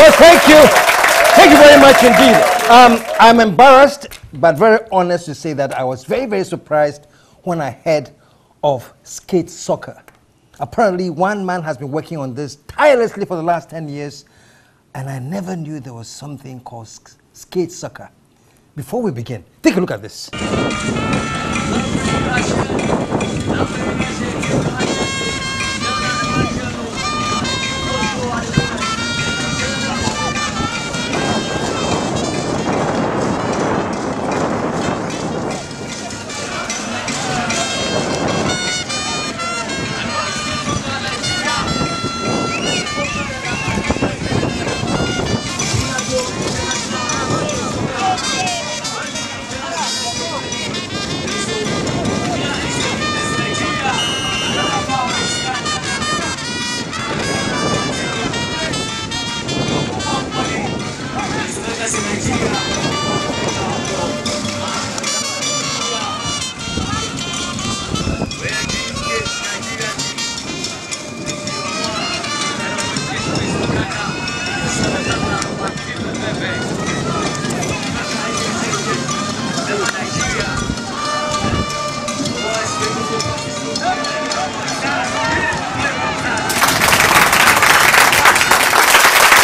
Well, thank you. Thank you very much indeed. I'm embarrassed, but very honest to say that I was very, very surprised when I heard of skate soccer. Apparently, one man has been working on this tirelessly for the last 10 years, and I never knew there was something called skate soccer. Before we begin, take a look at this.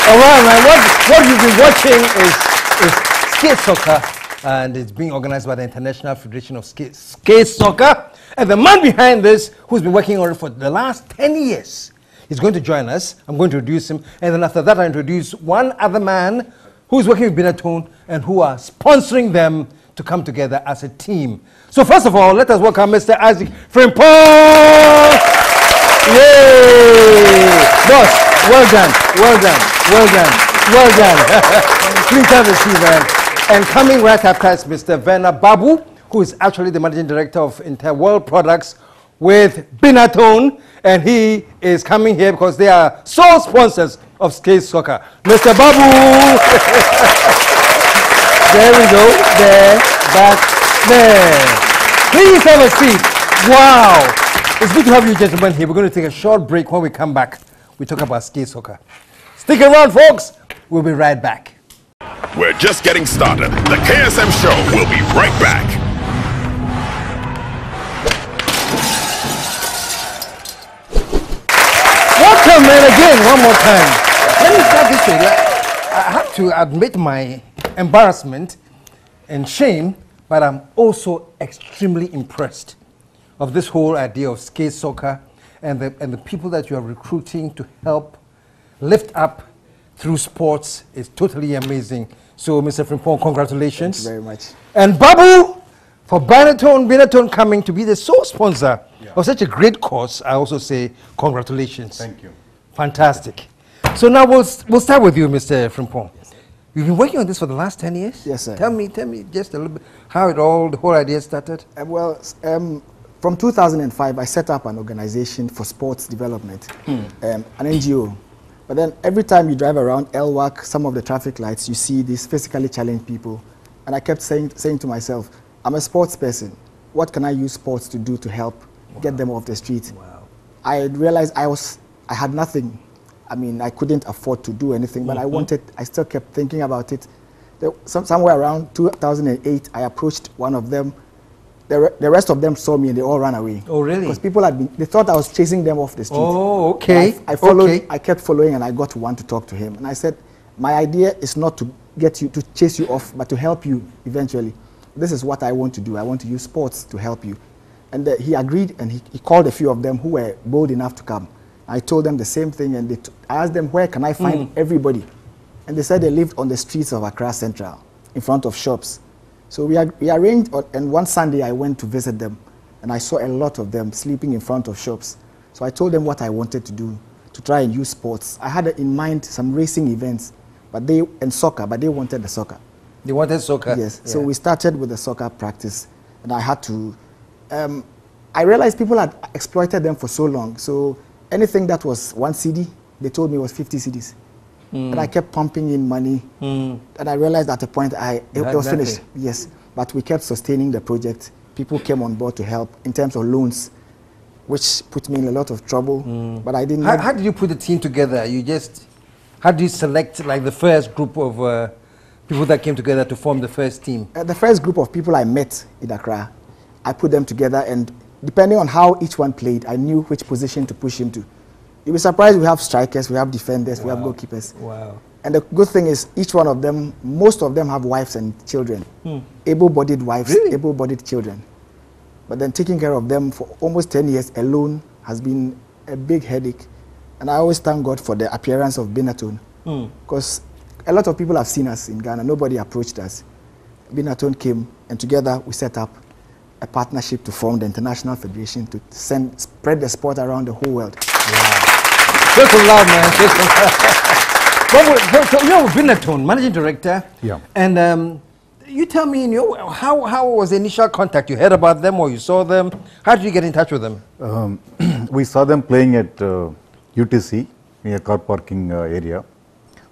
All right, man. What you've been watching is skate soccer, and it's being organized by the International Federation of Skate Soccer. And the man behind this, who's been working on it for the last 10 years, is going to join us. I'm going to introduce him, and then after that, I introduce one other man who's working with Vena and who are sponsoring them to come together as a team. So first of all, let us welcome Mr. Albert Frimpong. Yay! Boss, well done, well done, well done, well done. Please have a seat, man. And coming right after is Mr. Vena Babu, who is actually the managing director of Interworld Products with Vena, and he is coming here because they are sole sponsors of skate soccer. Mr. Babu. There we go. There, back, there. Please have a seat. Wow. It's good to have you gentlemen here. We're going to take a short break. When we come back, we talk about skate soccer. Stick around, folks. We'll be right back. We're just getting started. The KSM Show will be right back. Welcome, man, again, one more time. Let me start this way. I have to admit my embarrassment and shame, but I'm also extremely impressed of this whole idea of skate soccer and the people that you are recruiting to help lift up through sports is totally amazing. So, Mr. Frimpong, congratulations. Thank you very much. And Babu, for Vena coming to be the sole sponsor of such a great cause, I also say congratulations. Thank you. Fantastic. So now we'll start with you, Mr. Frimpong. You've been working on this for the last 10 years? Yes, sir. Tell me just a little bit how the whole idea started. From 2005, I set up an organization for sports development, an NGO. But then every time you drive around LWAC, some of the traffic lights, you see these physically challenged people. And I kept saying to myself, I'm a sports person. What can I use sports to do to help get them off the street? Wow. I realized I had nothing. I mean, I couldn't afford to do anything, but I still kept thinking about it. Somewhere around 2008, I approached one of them. The rest of them saw me and they all ran away. Oh, really? Because people they thought I was chasing them off the street. Oh, okay. I followed, I kept following, and I got one to talk to him. And I said, my idea is not to chase you off, but to help you eventually. This is what I want to do. I want to use sports to help you. And he agreed, and he called a few of them who were bold enough to come. I told them the same thing, and I asked them, where can I find everybody? And they said they lived on the streets of Accra Central, in front of shops. So we arranged, and one Sunday I went to visit them, and I saw a lot of them sleeping in front of shops. So I told them what I wanted to do, to try and use sports. I had in mind some racing events, and soccer, but they wanted the soccer. They wanted soccer? Yes. Yeah. So we started with the soccer practice, and I had to, I realized people had exploited them for so long. So anything that was 1 CD, they told me was 50 CDs. And I kept pumping in money, and I realized at a point it was finished. Yes, but we kept sustaining the project. People came on board to help in terms of loans, which put me in a lot of trouble. But I didn't. How did you put the team together? You just How do you select like the first group of people that came together to form the first team? The first group of people I met in Accra, I put them together, and depending on how each one played, I knew which position to push him to. You'll be surprised, we have strikers, we have defenders, we have goalkeepers. Wow. And the good thing is, each one of them, most of them have wives and children. Able-bodied wives, able-bodied children. But then taking care of them for almost 10 years alone has been a big headache. And I always thank God for the appearance of Benaton. Because a lot of people have seen us in Ghana, nobody approached us. Benaton came, and together we set up a partnership to form the International Federation to spread the sport around the whole world. Wow. Just a love, man. Just a love. So you're Benaton, managing director. Yeah. And you tell me, how was the initial contact? You heard about them or you saw them? How did you get in touch with them? We saw them playing at UTC, near car parking area.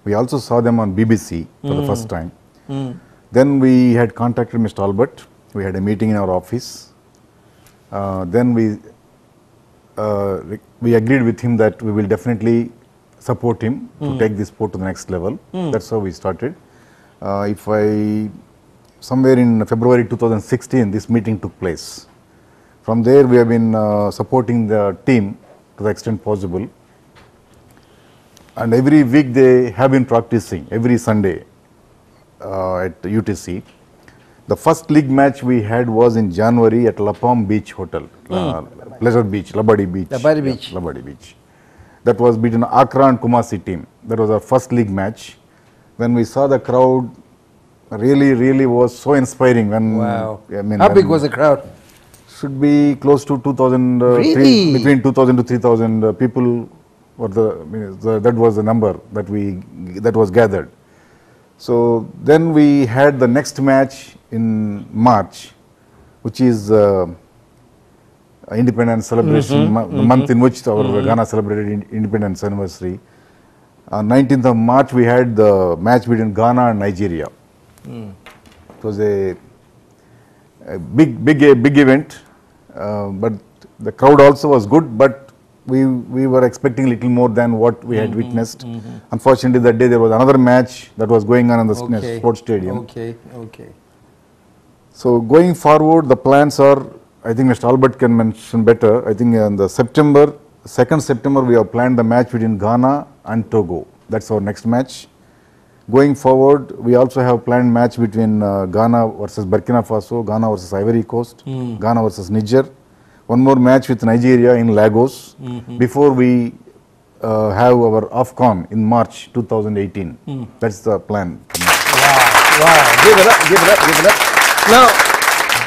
We also saw them on BBC for the first time. Then we had contacted Mr. Albert. We had a meeting in our office. Then we agreed with him that we will definitely support him to take this sport to the next level. That's how we started. Somewhere in February 2016, this meeting took place. From there, we have been supporting the team to the extent possible. And every week they have been practicing, every Sunday at UTC. The first league match we had was in January at La Palm Beach Hotel, Pleasure Beach, Labadi Beach. Labadi Beach. Yeah, Labadi Beach. That was between Accra and Kumasi team. That was our first league match. When we saw the crowd, really was so inspiring. Wow. How big was the crowd? Should be close to 2,000, between 2,000 to 3,000 people. That was the number that was gathered. So then we had the next match in March, which is independence celebration, the month in which our Ghana celebrated independence anniversary. On 19th of March, we had the match between Ghana and Nigeria. It was a big event, but the crowd also was good, but we were expecting a little more than what we had witnessed. Unfortunately, that day there was another match that was going on in the sports stadium. Okay. So going forward, the plans are, I think Mr. Albert can mention better. I think on the 2nd September, we have planned the match between Ghana and Togo. That's our next match. Going forward, we also have planned match between Ghana versus Burkina Faso, Ghana versus Ivory Coast, Ghana versus Niger. One more match with Nigeria in Lagos before we have our AFCON in March 2018. That's the plan. Wow. Give it up. Now,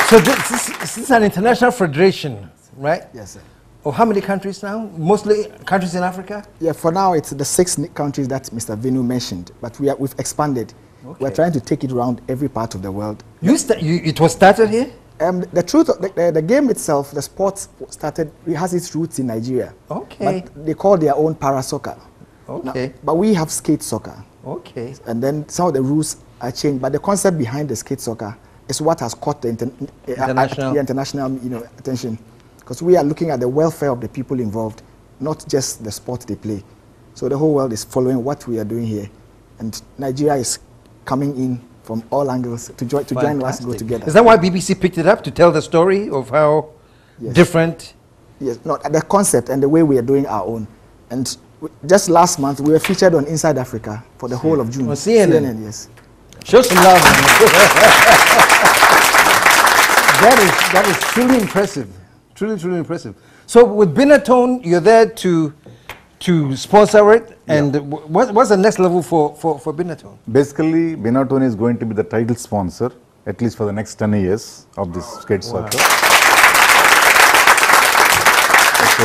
so this is an international federation, right? Yes, sir. Oh, how many countries now? Mostly countries in Africa? Yeah, for now it's the 6 countries that Mr. Venu mentioned, but we've expanded. Okay. We're trying to take it around every part of the world. It was started here? The truth, the game itself, the sport started, it has its roots in Nigeria. Okay. But they call their own para soccer. Okay. Now, but we have skate soccer. Okay. And then some of the rules are changed, but the concept behind the skate soccer is what has caught the international attention. Because we are looking at the welfare of the people involved, not just the sport they play. So the whole world is following what we are doing here. And Nigeria is coming in from all angles to join us, go together. Is that why BBC picked it up, to tell the story of how different? Yes, no, the concept and the way we are doing our own. And just last month, we were featured on Inside Africa for the whole of June. On CNN? Yes. Show some love. That is truly impressive. Truly impressive. So with Benaton, you're there to sponsor it, and what's the next level for Benaton? Basically, Benaton is going to be the title sponsor, at least for the next 10 years of this skate soccer. So,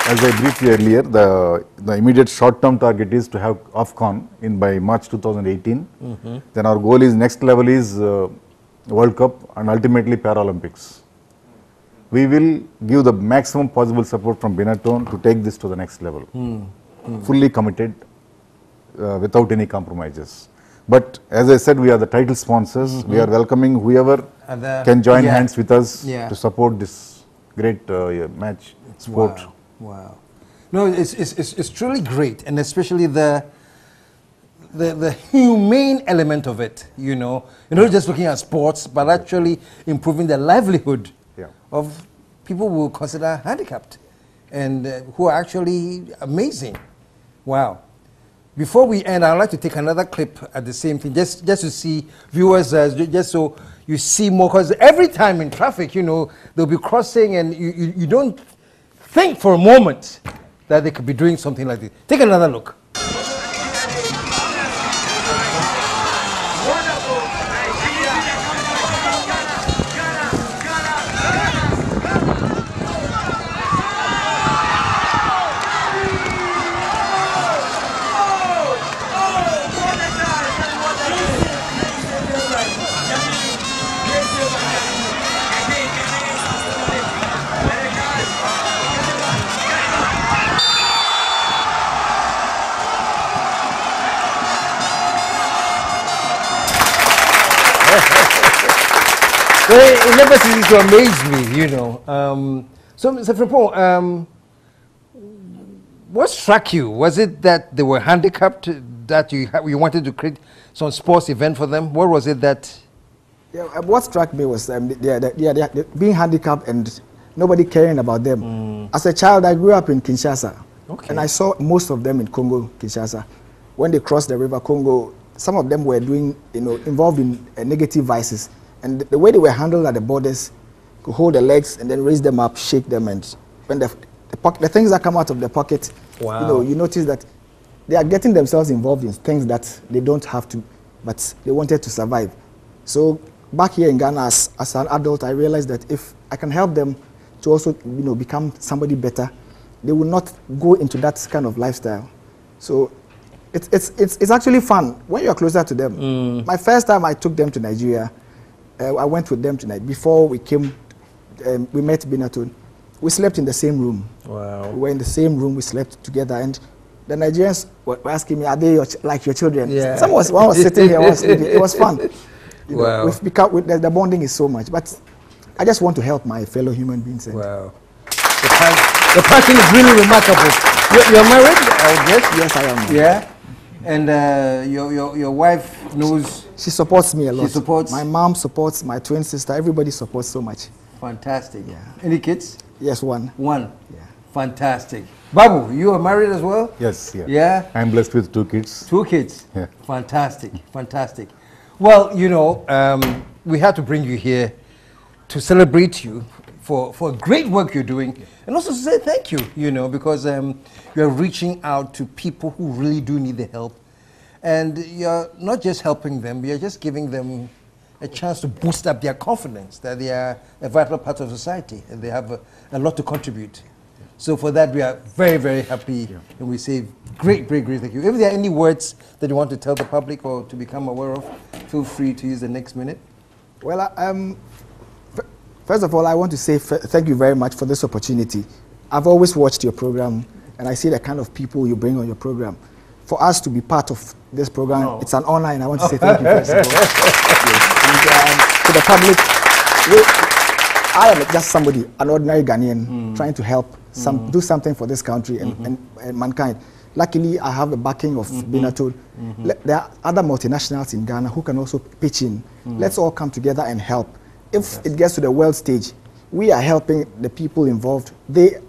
as I briefed you earlier, the immediate short-term target is to have AFCON by March 2018. Then our goal is, next level is World Cup and ultimately Paralympics. We will give the maximum possible support from Benaton to take this to the next level. Fully committed, without any compromises. But as I said, we are the title sponsors. We are welcoming whoever can join hands with us to support this great match sport. Wow. No, it's truly great, and especially the the humane element of it, you know. You're not just looking at sports, but actually improving the livelihood of people who consider handicapped and who are actually amazing. Wow. Before we end, I'd like to take another clip at the same thing, just to see viewers, just so you see more, because every time in traffic, you know, they'll be crossing and you don't think for a moment that they could be doing something like this. Take another look. Well, it never ceases to amaze me, you know. So, Mr. Frimpong, what struck you? Was it that they were handicapped, that you wanted to create some sports event for them? What was it that... Yeah, what struck me was they're being handicapped and nobody caring about them. As a child, I grew up in Kinshasa, and I saw most of them in Congo, Kinshasa. When they crossed the river Congo, some of them were doing, you know, involved in negative vices. And the way they were handled at the borders, could hold the legs and then raise them up, shake them, and when the things that come out of the pocket, you know, you notice that they are getting themselves involved in things that they don't have to, but they wanted to survive. So back here in Ghana, as an adult, I realized that if I can help them to also, you know, become somebody better, they will not go into that kind of lifestyle. So it's actually fun when you're closer to them. My first time I took them to Nigeria, I went with them tonight. Before we came, we met Binatun. We slept in the same room. Wow. We were in the same room, we slept together, and the Nigerians were asking me, are they like your children? Yeah. One was sitting here, one was sleeping. It was fun. You know, we've become, the bonding is so much, but I just want to help my fellow human beings. Wow. The passion is really remarkable. You're married, I guess? Yes, I am. Yeah? And your wife knows... She supports me a lot. She supports? My mom supports, my twin sister, everybody supports so much. Fantastic. Yeah. Any kids? Yes, one. One? Yeah. Fantastic. Babu, you are married as well? Yes, yeah. Yeah? I'm blessed with 2 kids. 2 kids? Yeah. Fantastic, fantastic. Well, you know, we had to bring you here to celebrate you for great work you're doing, and also to say thank you, you know, because you're reaching out to people who really do need the help. And you're not just helping them, you're just giving them a chance to boost up their confidence that they are a vital part of society and they have a lot to contribute. So for that, we are very, very happy, and we say great, great, great thank you. If there are any words that you want to tell the public or to become aware of, feel free to use the next minute. Well, first of all, I want to say thank you very much for this opportunity. I've always watched your program, and I see the kind of people you bring on your program. For us to be part of this program, it's an honor, and I want to say thank you first of all. And to the public, I am just somebody, an ordinary Ghanaian, trying to help, do something for this country and mankind. Luckily, I have the backing of Binatun. There are other multinationals in Ghana who can also pitch in. Let's all come together and help. If it gets to the world stage, we are helping the people involved. The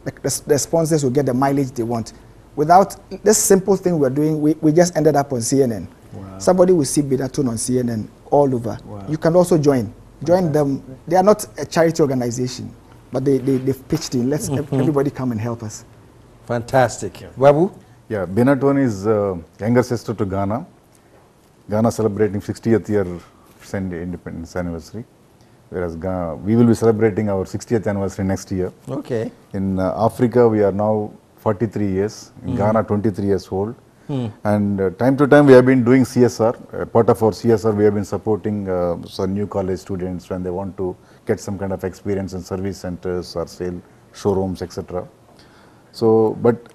sponsors will get the mileage they want. Without this simple thing we're doing, we just ended up on CNN. Wow. Somebody will see Binatun on CNN all over. Wow. You can also join them. They are not a charity organization, but they've pitched in. Let's everybody come and help us. Fantastic. Babu? Yeah, Binatun is younger sister to Ghana. Ghana celebrating 60th year independence anniversary, whereas we will be celebrating our 60th anniversary next year. Okay. In Africa, we are now 43 years. In Ghana, 23 years old. And time to time, we have been doing CSR. Part of our CSR, we have been supporting some new college students when they want to get some kind of experience in service centers or sale showrooms, etc. So, but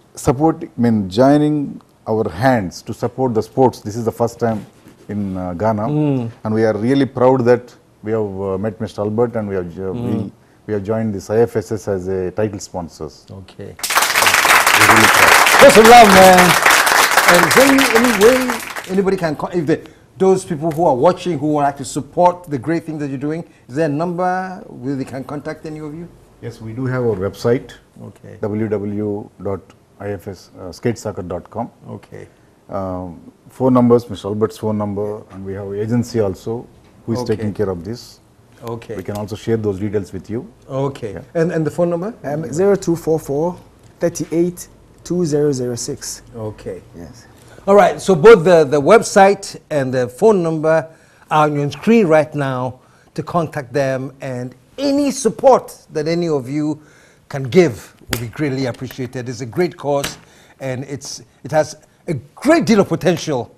joining our hands to support the sports, this is the first time in Ghana, and we are really proud that we have met Mr. Albert, and we have joined this IFSS as a title sponsors. Okay. We're really proud. That's a love, man. And is there any way anybody can, those people who are watching who would like to support the great things that you're doing, is there a number where they can contact any of you? Yes, we do have our website, Okay. www.ifskatesoccer.com. Okay. Phone numbers, Mr. Albert's phone number, and we have an agency also who is Okay. taking care of this. Okay. We can also share those details with you. Okay. Yeah. And the phone number? 0244 38 2006. Okay. Yes. All right. So both the website and the phone number are on your screen right now to contact them, and any support that any of you can give will be greatly appreciated. It's a great cause, and it has a great deal of potential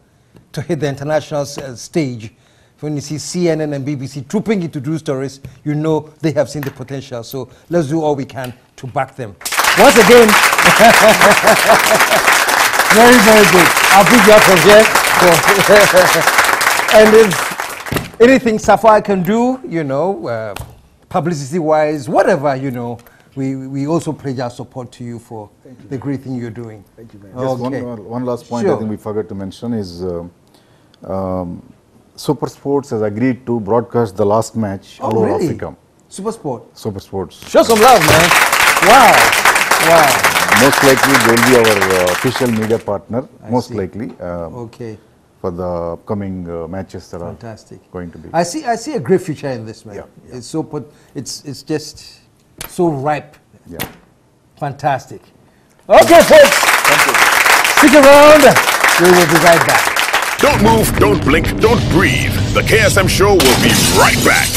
to hit the international stage. When you see CNN and BBC trooping in to do stories, you know they have seen the potential. So let's do all we can to back them. Once again, very, very good. I'll bring you up from here. And if anything Sapphire can do, you know, publicity-wise, whatever, you know, we also pledge our support to you for the great thing you're doing. Thank you very much. Just one last point Sure. I think we forgot to mention is Super Sports has agreed to broadcast the last match all over really? Africa. Super Sport. Super Sports. Show some love, man. Wow. Wow. Most likely they will be our official media partner, most see. likely, Okay. for the upcoming matches that Fantastic. are going to be. I see a great future in this, man. Yeah, yeah. It's so it's just so ripe. Yeah. Fantastic. Okay, folks. Thank you. Stick around. We will be right back. Don't move, don't blink, don't breathe. The KSM Show will be right back.